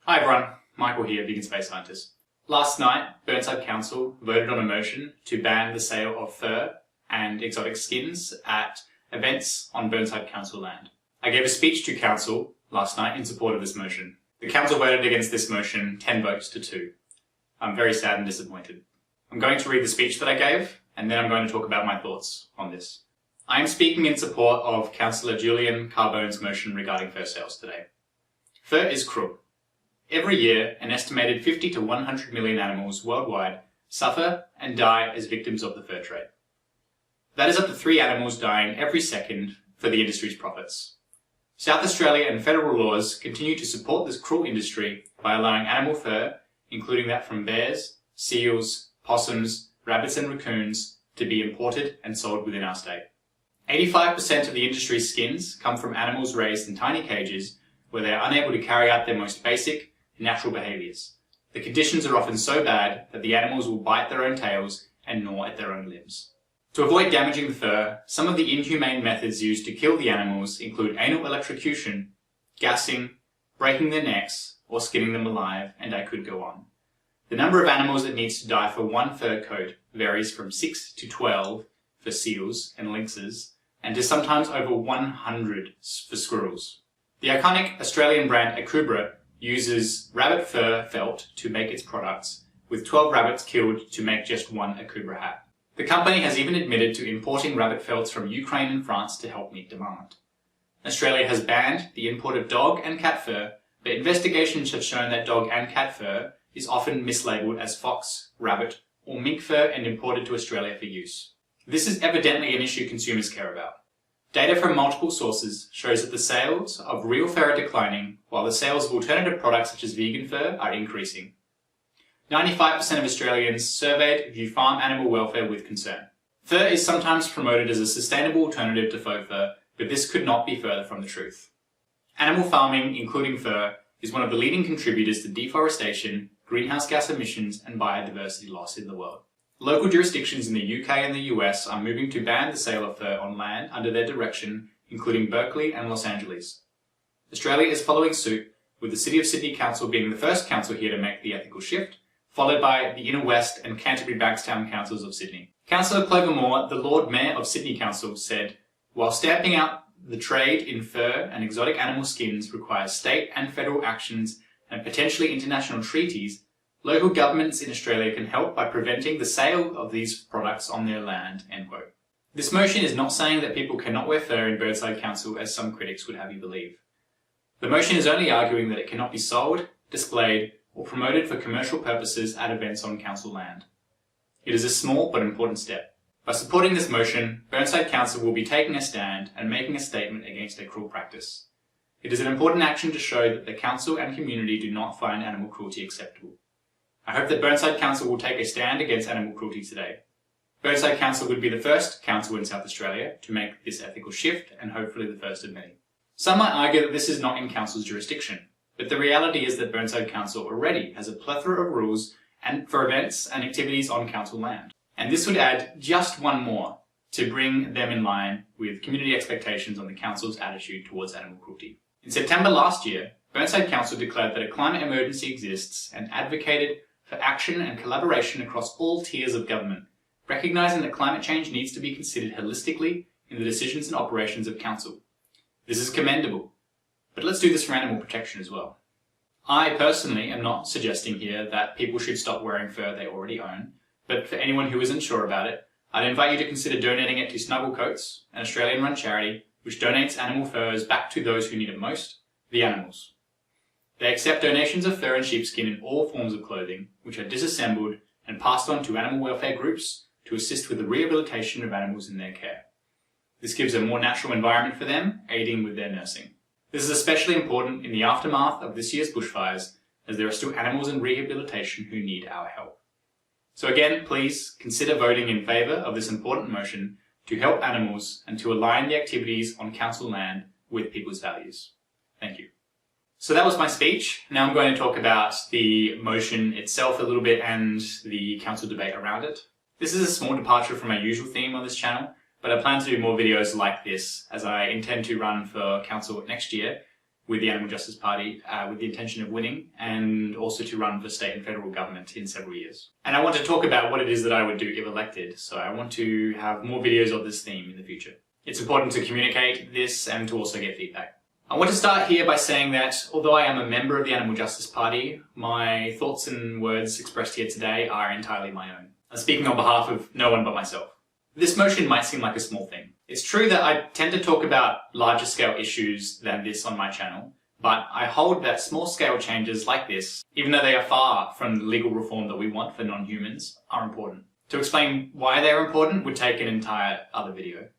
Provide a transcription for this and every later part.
Hi everyone, Michael here, vegan space scientist. Last night, Burnside Council voted on a motion to ban the sale of fur and exotic skins at events on Burnside Council land. I gave a speech to Council last night in support of this motion. The Council voted against this motion 10 votes to 2. I'm very sad and disappointed. I'm going to read the speech that I gave, and then I'm going to talk about my thoughts on this. I am speaking in support of Councillor Julian Carbone's motion regarding fur sales today. Fur is cruel. Every year, an estimated 50 to 100 million animals worldwide suffer and die as victims of the fur trade. That is up to 3 animals dying every second for the industry's profits. South Australia and federal laws continue to support this cruel industry by allowing animal fur, including that from bears, seals, possums, rabbits and raccoons, to be imported and sold within our state. 85% of the industry's skins come from animals raised in tiny cages where they are unable to carry out their most basic, natural behaviours. The conditions are often so bad that the animals will bite their own tails and gnaw at their own limbs. To avoid damaging the fur, some of the inhumane methods used to kill the animals include anal electrocution, gassing, breaking their necks, or skinning them alive, and I could go on. The number of animals that needs to die for one fur coat varies from 6 to 12 for seals and lynxes, and to sometimes over 100 for squirrels. The iconic Australian brand Akubra uses rabbit fur felt to make its products, with 12 rabbits killed to make just one Akubra hat. The company has even admitted to importing rabbit felts from Ukraine and France to help meet demand. Australia has banned the import of dog and cat fur, but investigations have shown that dog and cat fur is often mislabeled as fox, rabbit, or mink fur and imported to Australia for use. This is evidently an issue consumers care about. Data from multiple sources shows that the sales of real fur are declining, while the sales of alternative products such as vegan fur are increasing. 95% of Australians surveyed view farm animal welfare with concern. Fur is sometimes promoted as a sustainable alternative to faux fur, but this could not be further from the truth. Animal farming, including fur, is one of the leading contributors to deforestation, greenhouse gas emissions, and biodiversity loss in the world. Local jurisdictions in the UK and the US are moving to ban the sale of fur on land under their direction, including Berkeley and Los Angeles. Australia is following suit, with the City of Sydney Council being the first council here to make the ethical shift, followed by the Inner West and Canterbury Bankstown councils of Sydney. Councillor Clover Moore, the Lord Mayor of Sydney Council, said, "While stamping out the trade in fur and exotic animal skins requires state and federal actions and potentially international treaties, local governments in Australia can help by preventing the sale of these products on their land." End quote. This motion is not saying that people cannot wear fur in Burnside Council as some critics would have you believe. The motion is only arguing that it cannot be sold, displayed, or promoted for commercial purposes at events on council land. It is a small but important step. By supporting this motion, Burnside Council will be taking a stand and making a statement against a cruel practice. It is an important action to show that the council and community do not find animal cruelty acceptable. I hope that Burnside Council will take a stand against animal cruelty today. Burnside Council would be the first council in South Australia to make this ethical shift, and hopefully the first of many. Some might argue that this is not in Council's jurisdiction, but the reality is that Burnside Council already has a plethora of rules for events and activities on council land. And this would add just one more to bring them in line with community expectations on the council's attitude towards animal cruelty. In September last year, Burnside Council declared that a climate emergency exists and advocated for action and collaboration across all tiers of government, recognising that climate change needs to be considered holistically in the decisions and operations of council. This is commendable, but let's do this for animal protection as well. I personally am not suggesting here that people should stop wearing fur they already own, but for anyone who isn't sure about it, I'd invite you to consider donating it to Snuggle Coats, an Australian-run charity which donates animal furs back to those who need it most, the animals. They accept donations of fur and sheepskin in all forms of clothing, which are disassembled and passed on to animal welfare groups to assist with the rehabilitation of animals in their care. This gives a more natural environment for them, aiding with their nursing. This is especially important in the aftermath of this year's bushfires, as there are still animals in rehabilitation who need our help. So again, please consider voting in favour of this important motion to help animals and to align the activities on council land with people's values. Thank you. So that was my speech. Now I'm going to talk about the motion itself a little bit and the council debate around it. This is a small departure from my usual theme on this channel, but I plan to do more videos like this as I intend to run for council next year with the Animal Justice Party with the intention of winning, and also to run for state and federal government in several years. And I want to talk about what it is that I would do if elected, so I want to have more videos of this theme in the future. It's important to communicate this and to also get feedback. I want to start here by saying that although I am a member of the Animal Justice Party, my thoughts and words expressed here today are entirely my own. I'm speaking on behalf of no one but myself. This motion might seem like a small thing. It's true that I tend to talk about larger scale issues than this on my channel, but I hold that small scale changes like this, even though they are far from the legal reform that we want for non-humans, are important. To explain why they're important would take an entire other video.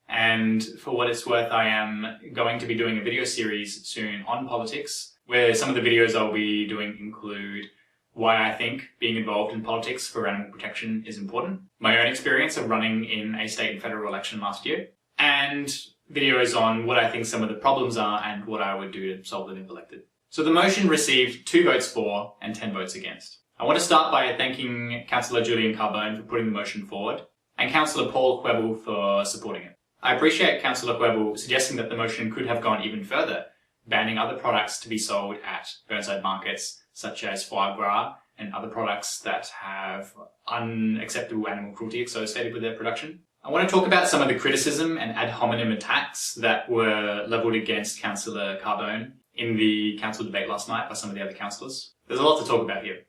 And for what it's worth, I am going to be doing a video series soon on politics, where some of the videos I'll be doing include why I think being involved in politics for animal protection is important, my own experience of running in a state and federal election last year, and videos on what I think some of the problems are and what I would do to solve them if elected. So the motion received 2 votes for and 10 votes against. I want to start by thanking Councillor Julian Carbone for putting the motion forward, and Councillor Huebl for supporting it. I appreciate Councillor Huebl suggesting that the motion could have gone even further, banning other products to be sold at Burnside markets, such as foie gras and other products that have unacceptable animal cruelty associated with their production. I want to talk about some of the criticism and ad hominem attacks that were levelled against Councillor Carbone in the council debate last night by some of the other councillors. There's a lot to talk about here.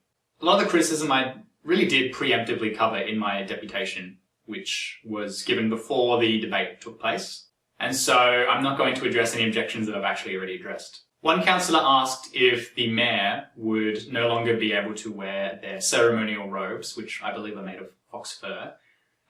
A lot of the criticism I really did preemptively cover in my deputation, which was given before the debate took place. And so I'm not going to address any objections that I've actually already addressed. One councillor asked if the mayor would no longer be able to wear their ceremonial robes, which I believe are made of fox fur,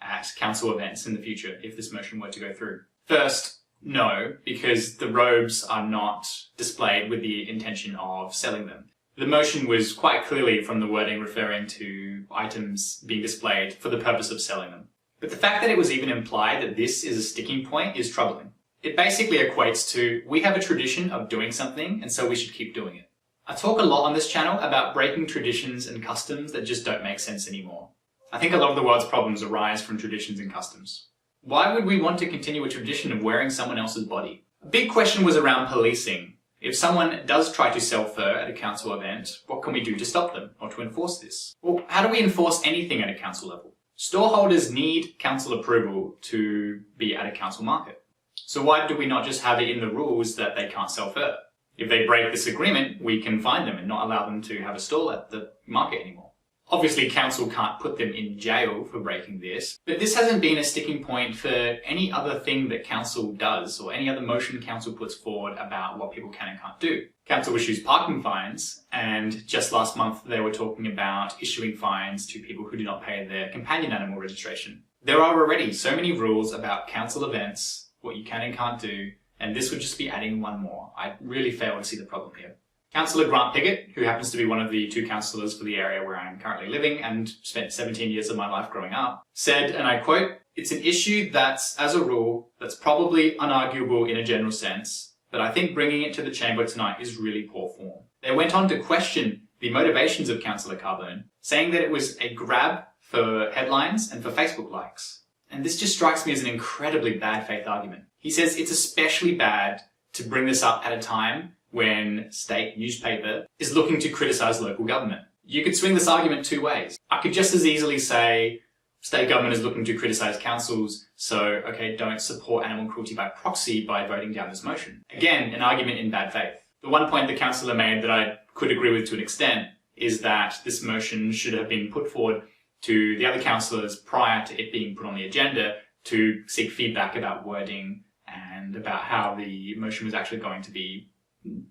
at council events in the future if this motion were to go through. First, no, because the robes are not displayed with the intention of selling them. The motion was quite clearly from the wording referring to items being displayed for the purpose of selling them. But the fact that it was even implied that this is a sticking point is troubling. It basically equates to, we have a tradition of doing something, and so we should keep doing it. I talk a lot on this channel about breaking traditions and customs that just don't make sense anymore. I think a lot of the world's problems arise from traditions and customs. Why would we want to continue a tradition of wearing someone else's body? A big question was around policing. If someone does try to sell fur at a council event, what can we do to stop them or to enforce this? Well, how do we enforce anything at a council level? Storeholders need council approval to be at a council market. So why do we not just have it in the rules that they can't sell fur? If they break this agreement, we can fine them and not allow them to have a stall at the market anymore. Obviously, council can't put them in jail for breaking this, but this hasn't been a sticking point for any other thing that council does or any other motion council puts forward about what people can and can't do. Council issues parking fines, and just last month they were talking about issuing fines to people who do not pay their companion animal registration. There are already so many rules about council events, what you can and can't do, and this would just be adding one more. I really fail to see the problem here. Councillor Piggott, who happens to be one of the 2 councillors for the area where I'm currently living and spent 17 years of my life growing up, said, and I quote, "It's an issue that's, as a rule, that's probably unarguable in a general sense, but I think bringing it to the chamber tonight is really poor form." They went on to question the motivations of Councillor Carbone, saying that it was a grab for headlines and for Facebook likes. And this just strikes me as an incredibly bad faith argument. He says it's especially bad to bring this up at a time when state newspaper is looking to criticise local government. You could swing this argument 2 ways. I could just as easily say state government is looking to criticise councils, so okay, don't support animal cruelty by proxy by voting down this motion. Again, an argument in bad faith. The one point the councillor made that I could agree with to an extent is that this motion should have been put forward to the other councillors prior to it being put on the agenda to seek feedback about wording and about how the motion was actually going to be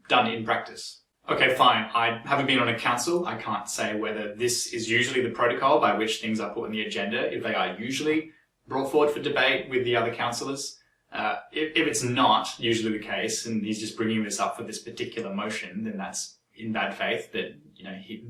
done in practice. Okay, fine, I haven't been on a council. I can't say whether this is usually the protocol by which things are put on the agenda, if they are usually brought forward for debate with the other councillors. If it's not usually the case, and he's just bringing this up for this particular motion, then that's in bad faith, that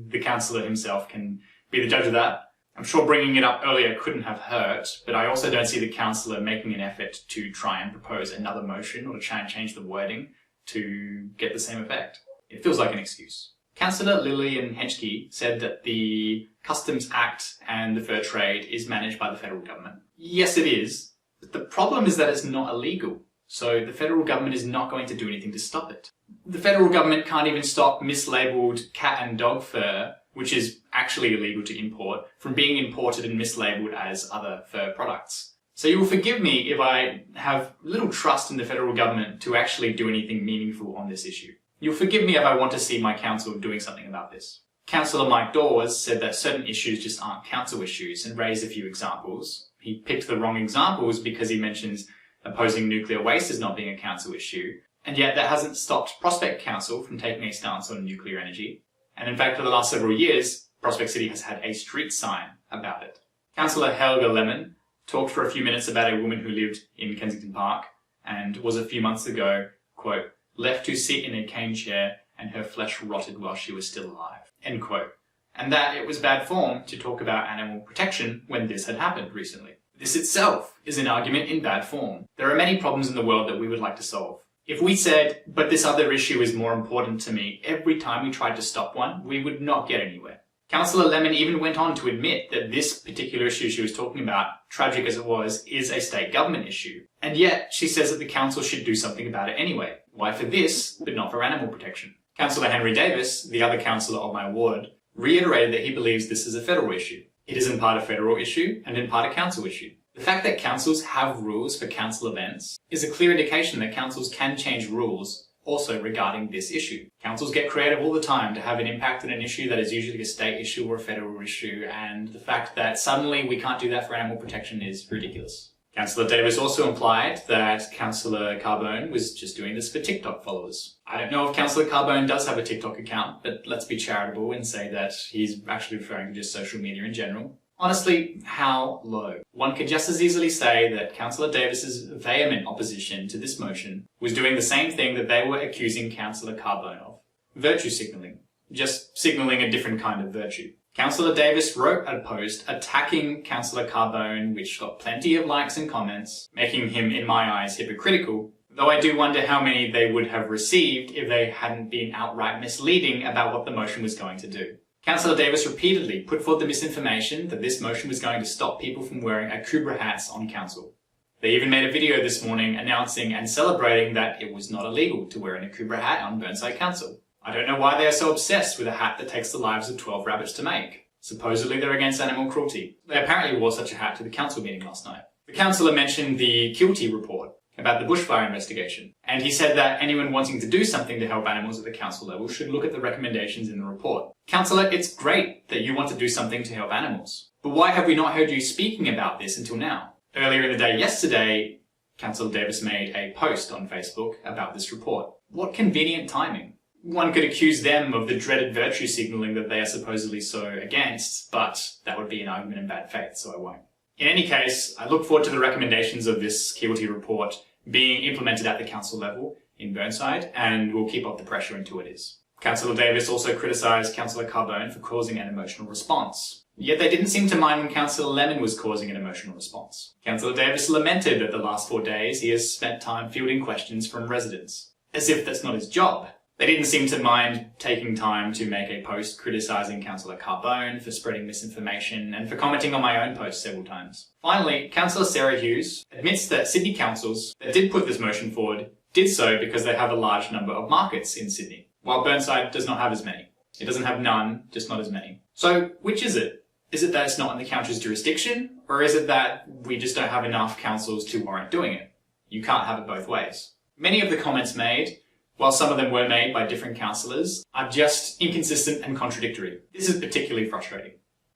the councillor himself can be the judge of that. I'm sure bringing it up earlier couldn't have hurt, but I also don't see the councillor making an effort to try and propose another motion or to try and change the wording to get the same effect. It feels like an excuse. Councillor Lilian Henschke said that the Customs Act and the fur trade is managed by the federal government. Yes, it is, but the problem is that it's not illegal. So the federal government is not going to do anything to stop it. The federal government can't even stop mislabelled cat and dog fur, which is actually illegal to import, from being imported and mislabelled as other fur products. So you will forgive me if I have little trust in the federal government to actually do anything meaningful on this issue. You'll forgive me if I want to see my council doing something about this. Councillor Mike Daws said that certain issues just aren't council issues and raised a few examples. He picked the wrong examples because he mentions opposing nuclear waste as not being a council issue, and yet that hasn't stopped Prospect Council from taking a stance on nuclear energy. And in fact, for the last several years, Prospect City has had a street sign about it. Councillor Helga Lemon talked for a few minutes about a woman who lived in Kensington Park and was a few months ago, quote, left to sit in a cane chair and her flesh rotted while she was still alive, end quote. And that it was bad form to talk about animal protection when this had happened recently. This itself is an argument in bad form. There are many problems in the world that we would like to solve. If we said, but this other issue is more important to me, every time we tried to stop one, we would not get anywhere. Councillor Lemon even went on to admit that this particular issue she was talking about, tragic as it was, is a state government issue. And yet, she says that the council should do something about it anyway. Why for this, but not for animal protection? Councillor Henry Davis, the other councillor of my ward, reiterated that he believes this is a federal issue. It is in part a federal issue and in part a council issue. The fact that councils have rules for council events is a clear indication that councils can change rules also regarding this issue. Councils get creative all the time to have an impact on an issue that is usually a state issue or a federal issue, and the fact that suddenly we can't do that for animal protection is ridiculous. Councillor Davis also implied that Councillor Carbone was just doing this for TikTok followers. I don't know if Councillor Carbone does have a TikTok account, but let's be charitable and say that he's actually referring to just social media in general. Honestly, how low? One could just as easily say that Councillor Davis's vehement opposition to this motion was doing the same thing that they were accusing Councillor Carbone of. Virtue signalling. Just signalling a different kind of virtue. Councillor Davis wrote a post attacking Councillor Carbone, which got plenty of likes and comments, making him, in my eyes, hypocritical, though I do wonder how many they would have received if they hadn't been outright misleading about what the motion was going to do. Councillor Davis repeatedly put forth the misinformation that this motion was going to stop people from wearing akubra hats on council. They even made a video this morning announcing and celebrating that it was not illegal to wear an akubra hat on Burnside Council. I don't know why they are so obsessed with a hat that takes the lives of 12 rabbits to make. Supposedly they're against animal cruelty. They apparently wore such a hat to the council meeting last night. The councillor mentioned the Keelty report about the bushfire investigation, and he said that anyone wanting to do something to help animals at the council level should look at the recommendations in the report. Councillor, it's great that you want to do something to help animals, but why have we not heard you speaking about this until now? Earlier in the day yesterday, Councillor Davis made a post on Facebook about this report. What convenient timing. One could accuse them of the dreaded virtue signalling that they are supposedly so against, but that would be an argument in bad faith, so I won't. In any case, I look forward to the recommendations of this Keelty report being implemented at the council level in Burnside, and we'll keep up the pressure until it is. Councillor Davis also criticised Councillor Carbone for causing an emotional response. Yet they didn't seem to mind when Councillor Lemon was causing an emotional response. Councillor Davis lamented that the last 4 days he has spent time fielding questions from residents. As if that's not his job. They didn't seem to mind taking time to make a post criticising Councillor Carbone for spreading misinformation and for commenting on my own post several times. Finally, Councillor Sarah Hughes admits that Sydney councils that did put this motion forward did so because they have a large number of markets in Sydney, while Burnside does not have as many. It doesn't have none, just not as many. So, which is it? Is it that it's not in the council's jurisdiction, or is it that we just don't have enough councils to warrant doing it? You can't have it both ways. Many of the comments made, while some of them were made by different councillors, are just inconsistent and contradictory. This is particularly frustrating.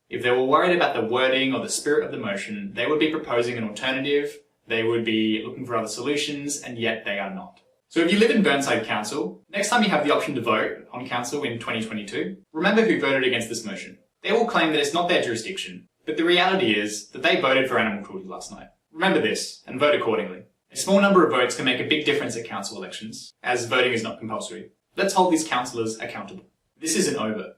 If they were worried about the wording or the spirit of the motion, they would be proposing an alternative, they would be looking for other solutions, and yet they are not. So if you live in Burnside Council, next time you have the option to vote on council in 2022, remember who voted against this motion. They will claim that it's not their jurisdiction, but the reality is that they voted for animal cruelty last night. Remember this, and vote accordingly. A small number of votes can make a big difference at council elections, as voting is not compulsory. Let's hold these councillors accountable. This isn't over.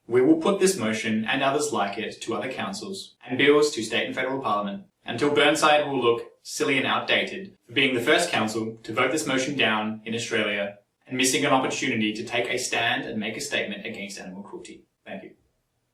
We will put this motion and others like it to other councils and bills to state and federal parliament until Burnside will look silly and outdated for being the first council to vote this motion down in Australia and missing an opportunity to take a stand and make a statement against animal cruelty.